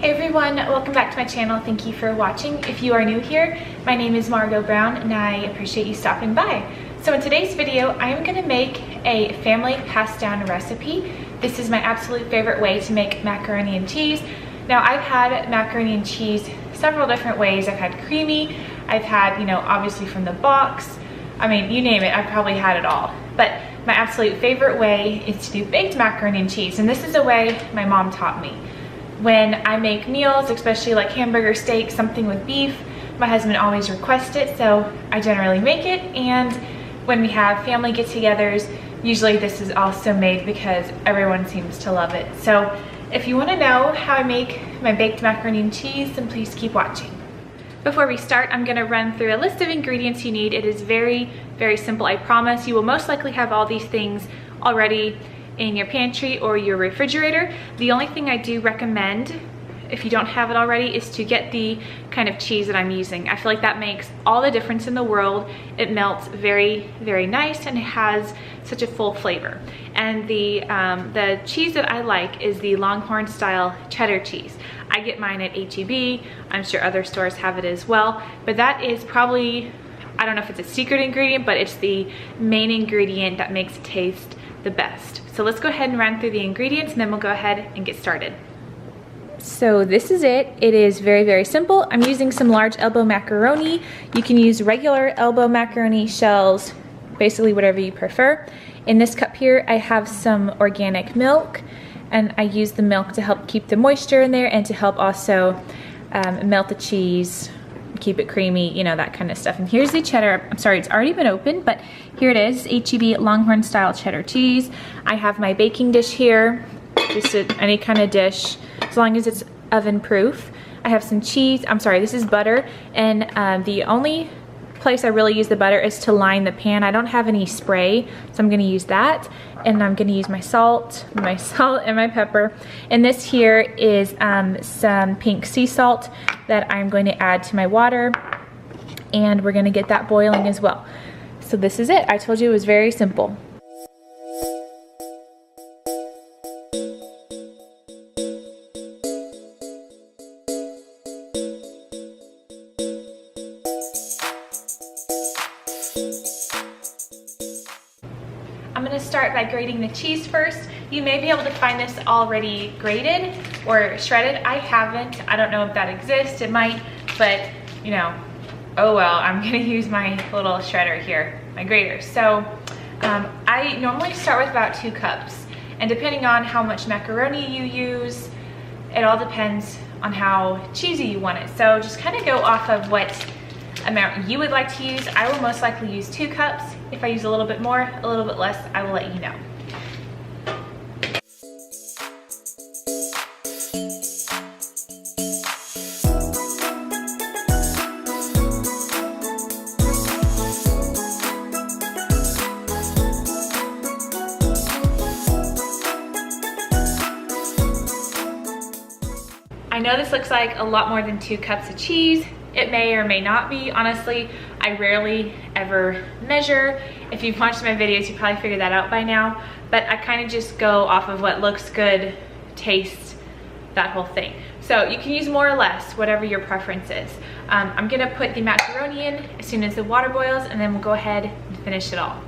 Hey everyone, welcome back to my channel. Thank you for watching. If you are new here, my name is Margot Brown and I appreciate you stopping by. So in today's video, I am going to make a family passed down recipe. This is my absolute favorite way to make macaroni and cheese. Now I've had macaroni and cheese several different ways. I've had creamy, I've had, obviously from the box. I mean, you name it, I've probably had it all. But my absolute favorite way is to do baked macaroni and cheese, and this is a way my mom taught me. When I make meals, especially like hamburger, steak, something with beef, my husband always requests it, so I generally make it. And when we have family get-togethers, usually this is also made because everyone seems to love it. So if you want to know how I make my baked macaroni and cheese, then please keep watching. Before we start, I'm going to run through a list of ingredients you need. It is very, very simple, I promise. You will most likely have all these things already in your pantry or your refrigerator. The only thing I do recommend, if you don't have it already, is to get the kind of cheese that I'm using. I feel like that makes all the difference in the world. It melts very, very nice and it has such a full flavor. And the cheese that I like is the Longhorn style cheddar cheese. I get mine at H-E-B. I'm sure other stores have it as well, but that is probably, I don't know if it's a secret ingredient, but it's the main ingredient that makes it taste the best. So let's go ahead and run through the ingredients and then we'll go ahead and get started. So this is it. It is very, very simple. I'm using some large elbow macaroni. You can use regular elbow macaroni shells, basically whatever you prefer. In this cup here, I have some organic milk, and I use the milk to help keep the moisture in there and to help also melt the cheese, keep it creamy, that kind of stuff. And here's the cheddar. I'm sorry, it's already been opened, but here it is, H-E-B Longhorn style cheddar cheese. I have my baking dish here, just any kind of dish, as long as it's oven proof. I have some cheese, I'm sorry, this is butter, and the only place I really use the butter is to line the pan. I don't have any spray, so I'm gonna use that. And I'm gonna use my salt and my pepper. And this here is some pink sea salt that I'm going to add to my water. And we're gonna get that boiling as well. So this is it. I told you it was very simple. I'm going to start by grating the cheese first. You may be able to find this already grated or shredded. I haven't. I don't know if that exists. It might, but oh well, I'm going to use my little shredder here, my grater. So I normally start with about 2 cups. And depending on how much macaroni you use, it all depends on how cheesy you want it. So just kind of go off of what amount you would like to use. I will most likely use 2 cups. If I use a little bit more, a little bit less, I will let you know. I know this looks like a lot more than 2 cups of cheese. It may or may not be. Honestly, I rarely ever measure. If you've watched my videos, you probably figured that out by now. But I kind of just go off of what looks good, taste, that whole thing. So you can use more or less, whatever your preference is. I'm gonna put the macaroni in as soon as the water boils, and then we'll go ahead and finish it all.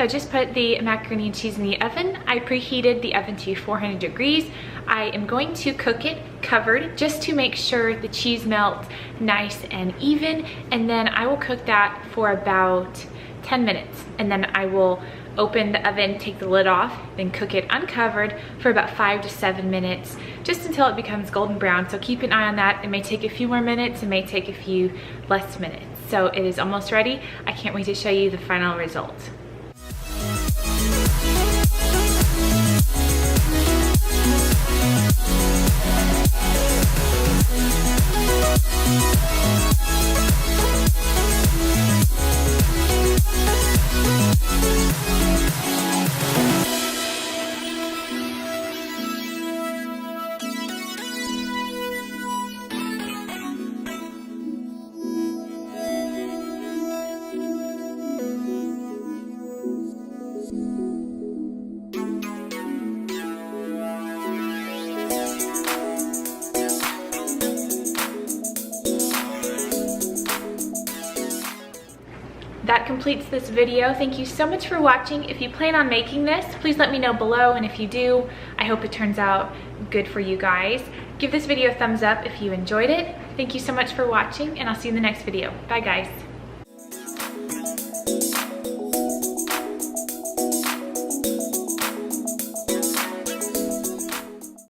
So I just put the macaroni and cheese in the oven. I preheated the oven to 400 degrees. I am going to cook it covered just to make sure the cheese melts nice and even, and then I will cook that for about 10 minutes, and then I will open the oven, take the lid off, then cook it uncovered for about 5 to 7 minutes, just until it becomes golden brown. So keep an eye on that. It may take a few more minutes, it may take a few less minutes. So it is almost ready. I can't wait to show you the final result. That completes this video. Thank you so much for watching. If you plan on making this, please let me know below, and if you do, I hope it turns out good for you guys. Give this video a thumbs up if you enjoyed it. Thank you so much for watching, and I'll see you in the next video. Bye guys.